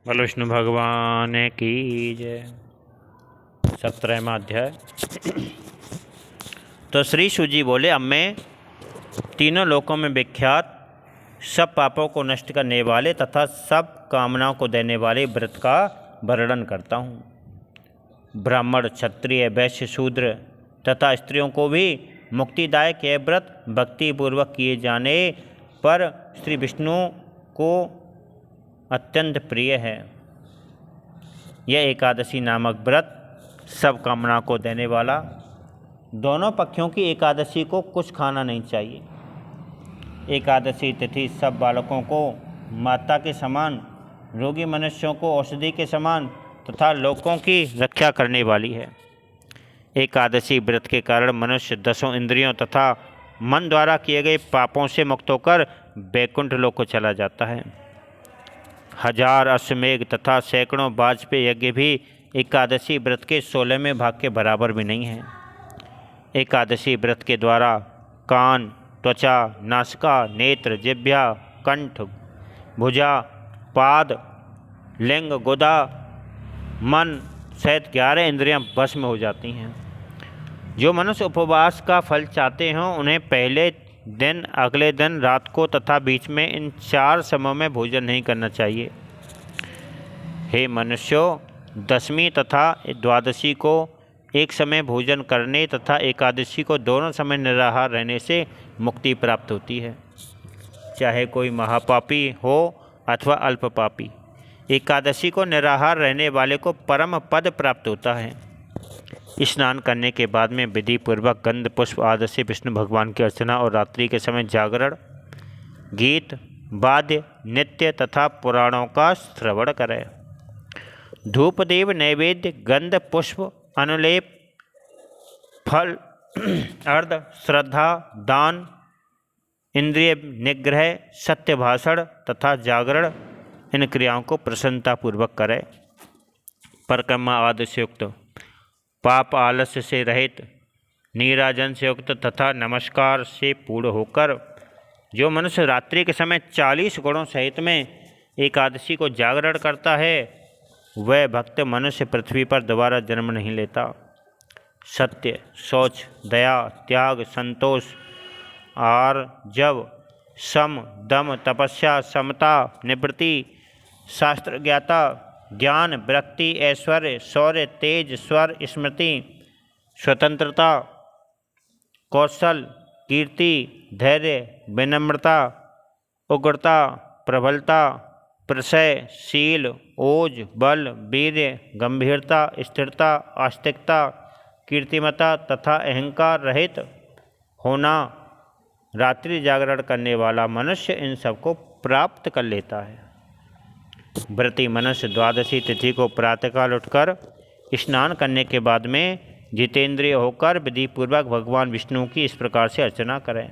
बोलो विष्णु भगवान की जय। 17वां अध्याय। तो श्री सूजी बोले, अब मैं तीनों लोकों में विख्यात, सब पापों को नष्ट करने वाले तथा सब कामनाओं को देने वाले व्रत का वर्णन करता हूँ। ब्राह्मण, क्षत्रिय, वैश्य, शूद्र तथा स्त्रियों को भी मुक्तिदायक यह व्रत भक्तिपूर्वक किए जाने पर श्री विष्णु को अत्यंत प्रिय है। यह एकादशी नामक व्रत सब कामनाओं को देने वाला। दोनों पक्षों की एकादशी को कुछ खाना नहीं चाहिए। एकादशी तिथि सब बालकों को माता के समान, रोगी मनुष्यों को औषधि के समान तथा लोगों की रक्षा करने वाली है। एकादशी व्रत के कारण मनुष्य 10 इंद्रियों तथा मन द्वारा किए गए पापों से मुक्त होकर वैकुंठ लोक को चला जाता है। 1000 अश्वमेघ तथा सैकड़ों वाजपेयी यज्ञ भी एकादशी व्रत के 16वें भाग के बराबर भी नहीं है। एकादशी व्रत के द्वारा कान, त्वचा, नासिका, नेत्र, जिह्वा, कंठ, भुजा, पाद, लिंग, गुदा, मन सहित 11 इंद्रियां भस्म हो जाती हैं। जो मनुष्य उपवास का फल चाहते हों उन्हें पहले दिन, अगले दिन, रात को तथा बीच में इन 4 समयों में भोजन नहीं करना चाहिए। हे मनुष्यों, 10वीं तथा द्वादशी को एक समय भोजन करने तथा एकादशी को दोनों समय निराहार रहने से मुक्ति प्राप्त होती है, चाहे कोई महापापी हो अथवा अल्प पापी। एकादशी को निराहार रहने वाले को परम पद प्राप्त होता है। स्नान करने के बाद में विधि पूर्वक गंध पुष्प आदि से विष्णु भगवान की अर्चना और रात्रि के समय जागरण, गीत, वाद्य, नृत्य तथा पुराणों का श्रवण करें। धूप, देव, नैवेद्य, गंध, पुष्प, अनुलेप, फल, अर्घ, श्रद्धा, दान, इंद्रिय निग्रह, सत्य भाषण तथा जागरण, इन क्रियाओं को प्रसन्नतापूर्वक करें। परिक्रमा आदि से युक्त, पाप आलस्य से रहित, नीराजन से युक्त तथा नमस्कार से पूर्ण होकर जो मनुष्य रात्रि के समय 40 गुणों सहित में एकादशी को जागरण करता है, वह भक्त मनुष्य पृथ्वी पर दोबारा जन्म नहीं लेता। सत्य, शौच, दया, त्याग, संतोष, आर्जव, सम, दम, तपस्या, समता, निवृत्ति, शास्त्र ज्ञाता, ज्ञान, विरक्ति, ऐश्वर्य, शौर्य, तेज, स्वर, स्मृति, स्वतंत्रता, कौशल, कीर्ति, धैर्य, विनम्रता, उग्रता, प्रबलता, प्रशय, शील, ओज, बल, वीर्य, गंभीरता, स्थिरता, आस्तिकता, कीर्तिमता तथा अहंकार रहित होना, रात्रि जागरण करने वाला मनुष्य इन सबको प्राप्त कर लेता है। व्रती मनुष्य द्वादशी तिथि को प्रातःकाल उठकर स्नान करने के बाद में जितेंद्रिय होकर विधिपूर्वक भगवान विष्णु की इस प्रकार से अर्चना करें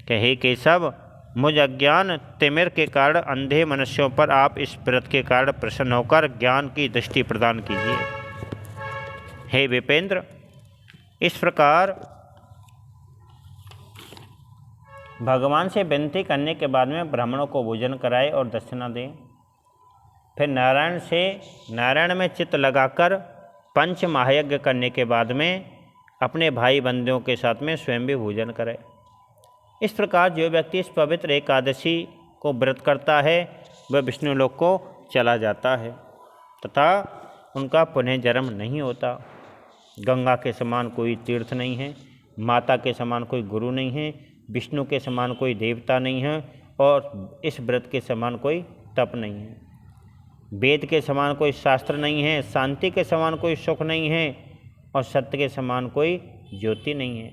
कि हे केशव, मुझ अज्ञान तिमिर के कारण अंधे मनुष्यों पर आप इस व्रत के कारण प्रसन्न होकर ज्ञान की दृष्टि प्रदान कीजिए। हे विपेंद्र, इस प्रकार भगवान से विनती करने के बाद में ब्राह्मणों को भोजन कराए और दक्षिणा दें। फिर नारायण में चित्त लगाकर पंच महायज्ञ करने के बाद में अपने भाई बंधुओं के साथ में स्वयं भी भोजन करें। इस प्रकार जो व्यक्ति इस पवित्र एकादशी को व्रत करता है वह विष्णु लोक को चला जाता है तथा उनका पुनः जन्म नहीं होता। गंगा के समान कोई तीर्थ नहीं है, माता के समान कोई गुरु नहीं है, विष्णु के समान कोई देवता नहीं है और इस व्रत के समान कोई तप नहीं है। वेद के समान कोई शास्त्र नहीं है, शांति के समान कोई सुख नहीं है और सत्य के समान कोई ज्योति नहीं है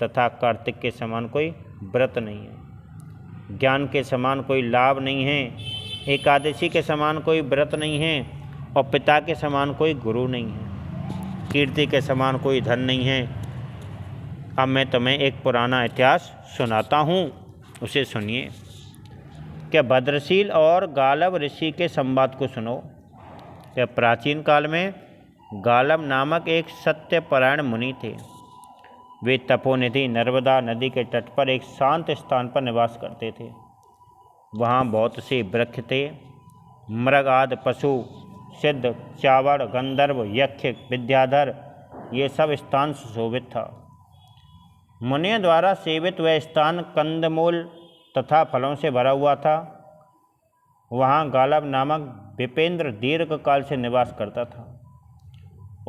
तथा कार्तिक के समान कोई व्रत नहीं है। ज्ञान के समान कोई लाभ नहीं है, एकादशी के समान कोई व्रत नहीं है और पिता के समान कोई गुरु नहीं है, कीर्ति के समान कोई धन नहीं है। अब मैं तुम्हें एक पुराना इतिहास सुनाता हूँ, उसे सुनिए। क्या भद्रशील और गालव ऋषि के संवाद को सुनो। क्या प्राचीन काल में गालव नामक एक सत्यपरायण मुनि थे। वे तपोनिधि नर्मदा नदी के तट पर एक शांत स्थान पर निवास करते थे। वहाँ बहुत से वृक्ष थे मृग आदि पशु, सिद्ध, चावड़, गंधर्व, यक्ष, विद्याधर, ये सब स्थान सुशोभित था। मुनियों द्वारा सेवित वह स्थान कंदमूल तथा फलों से भरा हुआ था। वहाँ गालब नामक विपेंद्र दीर्घ काल से निवास करता था।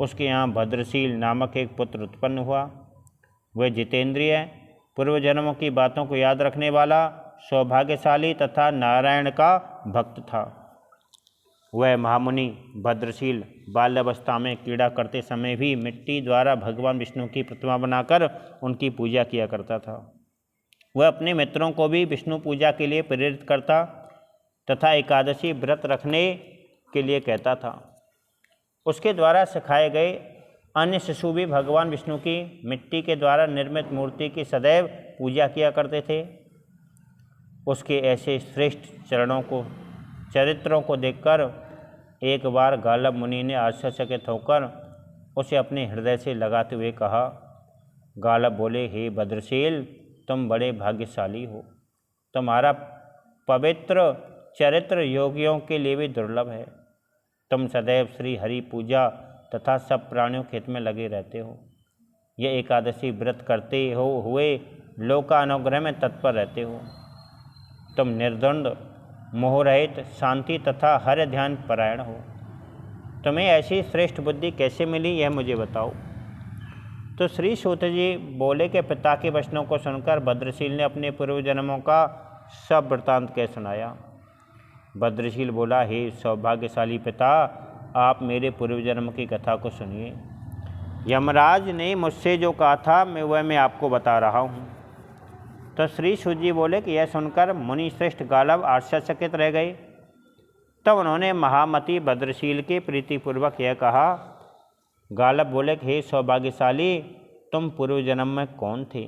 उसके यहाँ भद्रशील नामक एक पुत्र उत्पन्न हुआ। वह जितेंद्रिय, पूर्व जन्मों की बातों को याद रखने वाला, सौभाग्यशाली तथा नारायण का भक्त था। वह महामुनि भद्रशील बाल्यावस्था में क्रीड़ा करते समय भी मिट्टी द्वारा भगवान विष्णु की प्रतिमा बनाकर उनकी पूजा किया करता था। वह अपने मित्रों को भी विष्णु पूजा के लिए प्रेरित करता तथा एकादशी व्रत रखने के लिए कहता था। उसके द्वारा सिखाए गए अन्य शिशु भी भगवान विष्णु की मिट्टी के द्वारा निर्मित मूर्ति की सदैव पूजा किया करते थे। उसके ऐसे श्रेष्ठ चरित्रों को देखकर एक बार गालब मुनि ने आश्चर्यचकित होकर उसे अपने हृदय से लगाते हुए कहा। गालब बोले, हे भद्रशील, तुम बड़े भाग्यशाली हो। तुम्हारा पवित्र चरित्र योगियों के लिए भी दुर्लभ है। तुम सदैव श्री हरि पूजा तथा सब प्राणियों के हित में लगे रहते हो। यह एकादशी व्रत करते हुए लोकानुग्रह में तत्पर रहते हो। तुम निर्द्वंद, मोहरहित, शांति तथा हर ध्यान परायण हो। तुम्हें ऐसी श्रेष्ठ बुद्धि कैसे मिली, यह मुझे बताओ। तो श्री सूत जी बोले कि पिता के वचनों को सुनकर भद्रशील ने अपने पूर्व जन्मों का सब वृतांत कह सुनाया। भद्रशील बोला, हे सौभाग्यशाली पिता, आप मेरे पूर्व जन्म की कथा को सुनिए। यमराज ने मुझसे जो कहा था मैं आपको बता रहा हूँ। तो श्री सूत जी बोले कि यह सुनकर मुनि श्रेष्ठ गालब आश्चर्यचकित रह गए। तब उन्होंने महामति भद्रशील के प्रीतिपूर्वक यह कहा। गालब बोले कि हे सौभाग्यशाली, तुम पूर्व जन्म में कौन थे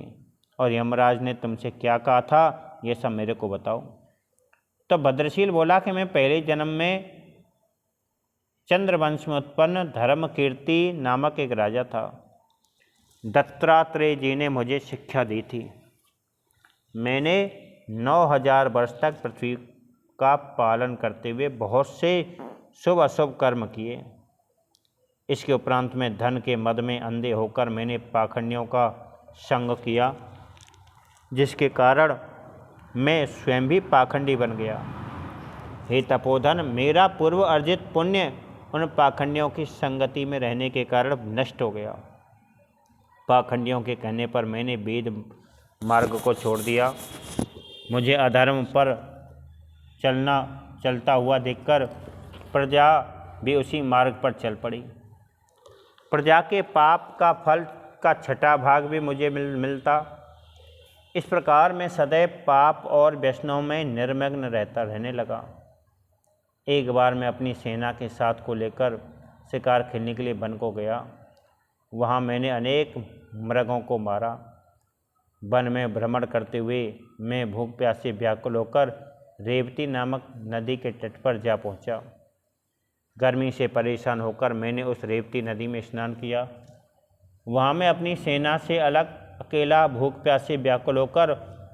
और यमराज ने तुमसे क्या कहा था, यह सब मेरे को बताओ। तो भद्रशील बोला कि मैं पहले जन्म में चंद्रवंश में उत्पन्न धर्मकीर्ति नामक एक राजा था। दत्तात्रेय जी ने मुझे शिक्षा दी थी। मैंने 9000 वर्ष तक पृथ्वी का पालन करते हुए बहुत से शुभ अशुभ कर्म किए। इसके उपरांत में धन के मद में अंधे होकर मैंने पाखंडियों का संग किया, जिसके कारण मैं स्वयं भी पाखंडी बन गया। हे तपोधन, मेरा पूर्व अर्जित पुण्य उन पाखंडियों की संगति में रहने के कारण नष्ट हो गया। पाखंडियों के कहने पर मैंने वेद मार्ग को छोड़ दिया। मुझे अधर्म पर चलता हुआ देखकर प्रजा भी उसी मार्ग पर चल पड़ी। प्रजा के पाप का फल का छठा भाग भी मुझे मिलता। इस प्रकार मैं सदैव पाप और व्यसनों में निर्मग्न रहने लगा। एक बार मैं अपनी सेना के साथ को लेकर शिकार खेलने के लिए वन को गया। वहाँ मैंने अनेक मृगों को मारा। वन में भ्रमण करते हुए मैं भूख प्यास से व्याकुल होकर रेवती नामक नदी के तट पर जा पहुँचा। गर्मी से परेशान होकर मैंने उस रेवती नदी में स्नान किया। वहाँ मैं अपनी सेना से अलग अकेला भूख प्यास से व्याकुल होकर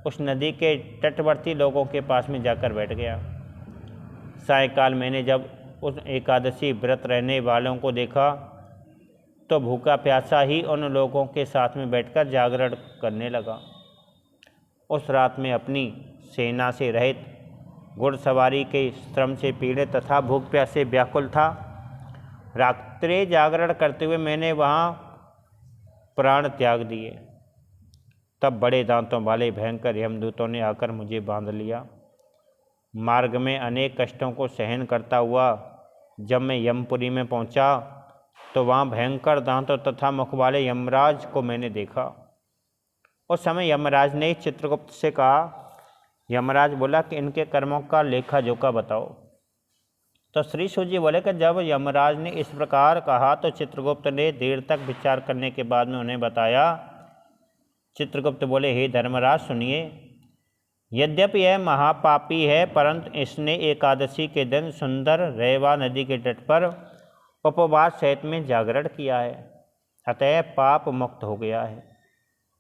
उस नदी के तटवर्ती लोगों के पास में जाकर बैठ गया। सायंकाल मैंने जब उस एकादशी व्रत रहने वालों को देखा तो भूखा प्यासा ही उन लोगों के साथ में बैठकर जागरण करने लगा। उस रात में अपनी सेना से रहित घुड़सवारी के श्रम से पीड़ित तथा भूख प्यास से व्याकुल था। रात्रि जागरण करते हुए मैंने वहाँ प्राण त्याग दिए। तब बड़े दांतों वाले भयंकर यमदूतों ने आकर मुझे बांध लिया। मार्ग में अनेक कष्टों को सहन करता हुआ जब मैं यमपुरी में पहुंचा तो वहाँ भयंकर दांतों तथा मुख वाले यमराज को मैंने देखा। उस समय यमराज ने चित्रगुप्त से कहा। यमराज बोला कि इनके कर्मों का लेखा जोखा बताओ। तो श्री सूत जी बोले कि जब यमराज ने इस प्रकार कहा तो चित्रगुप्त ने देर तक विचार करने के बाद में उन्हें बताया। चित्रगुप्त बोले, हे धर्मराज सुनिए, यद्यपि यह महापापी है परंतु इसने एकादशी के दिन सुंदर रेवा नदी के तट पर उपवास सहित में जागरण किया है, अतः पाप मुक्त हो गया है।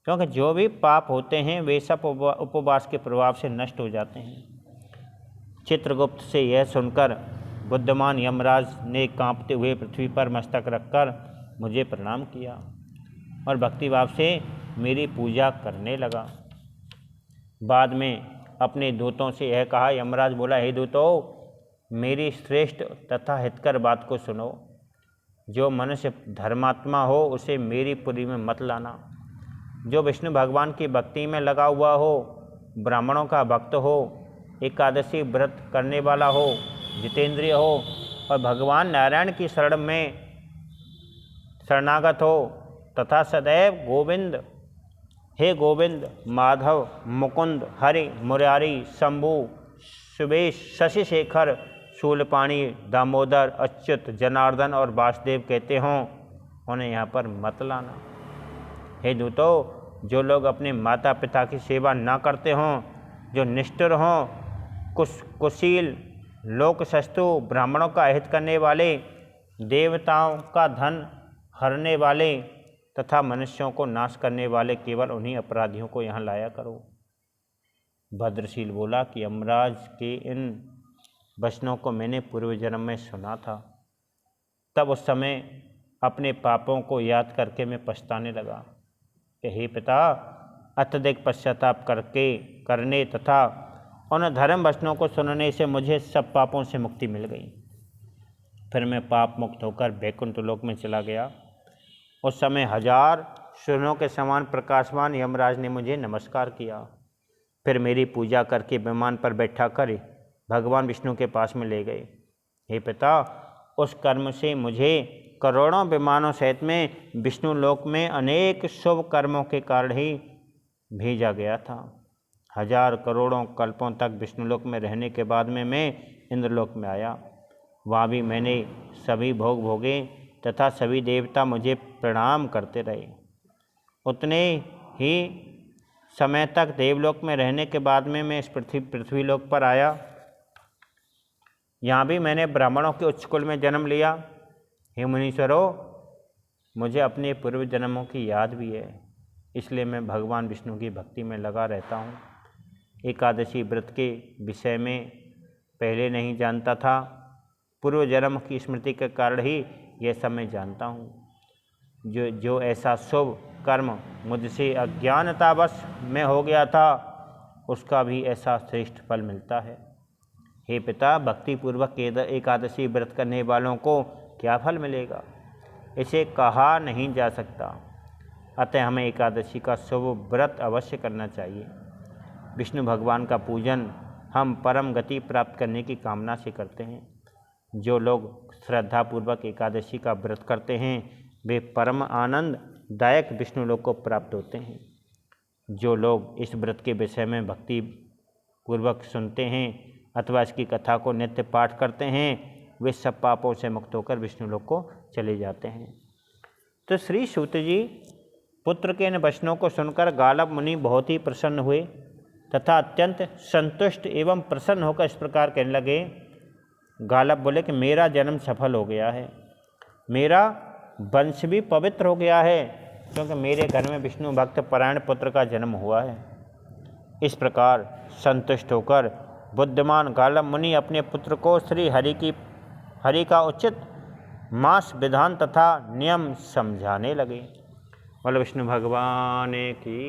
क्योंकि जो भी पाप होते हैं वे सब उपवास के प्रभाव से नष्ट हो जाते हैं। चित्रगुप्त से यह सुनकर बुद्धिमान यमराज ने कांपते हुए पृथ्वी पर मस्तक रखकर मुझे प्रणाम किया और भक्तिभाव से मेरी पूजा करने लगा। बाद में अपने दूतों से यह कहा, यमराज बोला, हे दूतों, मेरी श्रेष्ठ तथा हितकर बात को सुनो। जो मनुष्य धर्मात्मा हो उसे मेरी पुरी में मत लाना। जो विष्णु भगवान की भक्ति में लगा हुआ हो, ब्राह्मणों का भक्त हो, एकादशी व्रत करने वाला हो, जितेंद्रिय हो और भगवान नारायण की शरण में शरणागत हो तथा सदैव गोविंद, हे गोविंद, माधव, मुकुंद, हरि, मुरारी, शंभु, सुबेश, शशि शेखर, शूलपाणी, दामोदर, अच्युत, जनार्दन और वासुदेव कहते हों, उन्हें यहाँ पर मत लाना। हे दूतों, जो लोग अपने माता पिता की सेवा ना करते हों, जो निष्ठुर हों, कुशील, लोकशस्तु, ब्राह्मणों का हित करने वाले, देवताओं का धन हरने वाले तथा मनुष्यों को नाश करने वाले, केवल उन्हीं अपराधियों को यहाँ लाया करो। भद्रशील बोला कि यमराज के इन वचनों को मैंने पूर्व जन्म में सुना था। तब उस समय अपने पापों को याद करके मैं पछताने लगा कि हे पिता, अत्यधिक पश्चाताप करने तथा उन धर्म वचनों को सुनने से मुझे सब पापों से मुक्ति मिल गई। फिर मैं पाप मुक्त होकर वैकुंठ लोक में चला गया। उस समय 1000 सूर्यों के समान प्रकाशमान यमराज ने मुझे नमस्कार किया। फिर मेरी पूजा करके विमान पर बैठा कर भगवान विष्णु के पास में ले गए। हे पिता, उस कर्म से मुझे करोड़ों विमानों सहित में विष्णु लोक में अनेक शुभ कर्मों के कारण ही भेजा गया था। 1000 करोड़ों कल्पों तक विष्णुलोक में रहने के बाद में मैं इंद्रलोक में आया। वहाँ भी मैंने सभी भोग भोगे तथा सभी देवता मुझे प्रणाम करते रहे। उतने ही समय तक देवलोक में रहने के बाद में मैं इस पृथ्वीलोक पर आया। यहाँ भी मैंने ब्राह्मणों के उच्च कुल में जन्म लिया। हे मुनीश्वरों, मुझे अपने पूर्व जन्मों की याद भी है, इसलिए मैं भगवान विष्णु की भक्ति में लगा रहता हूँ। एकादशी व्रत के विषय में पहले नहीं जानता था, पूर्व जन्म की स्मृति के कारण ही यह सब मैं जानता हूँ। जो ऐसा शुभ कर्म मुझसे अज्ञानतावश में हो गया था, उसका भी ऐसा श्रेष्ठ फल मिलता है। हे पिता, भक्तिपूर्वक एकादशी व्रत करने वालों को क्या फल मिलेगा, इसे कहा नहीं जा सकता। अतः हमें एकादशी का शुभ व्रत अवश्य करना चाहिए। विष्णु भगवान का पूजन हम परम गति प्राप्त करने की कामना से करते हैं। जो लोग श्रद्धापूर्वक एकादशी का व्रत करते हैं, वे परम आनंददायक विष्णु लोक को प्राप्त होते हैं। जो लोग इस व्रत के विषय में भक्ति पूर्वक सुनते हैं अथवा इसकी कथा को नित्य पाठ करते हैं, वे सब पापों से मुक्त होकर विष्णु लोक को चले जाते हैं। तो श्री सूत जी पुत्र के इन वचनों को सुनकर गालव मुनि बहुत ही प्रसन्न हुए तथा अत्यंत संतुष्ट एवं प्रसन्न होकर इस प्रकार कहने लगे। गालव बोले कि मेरा जन्म सफल हो गया है, मेरा वंश भी पवित्र हो गया है, क्योंकि मेरे घर में विष्णु भक्त परायण पुत्र का जन्म हुआ है। इस प्रकार संतुष्ट होकर बुद्धिमान गालव मुनि अपने पुत्र को श्री हरि का उचित मास विधान तथा नियम समझाने लगे। बोलो विष्णु भगवान की।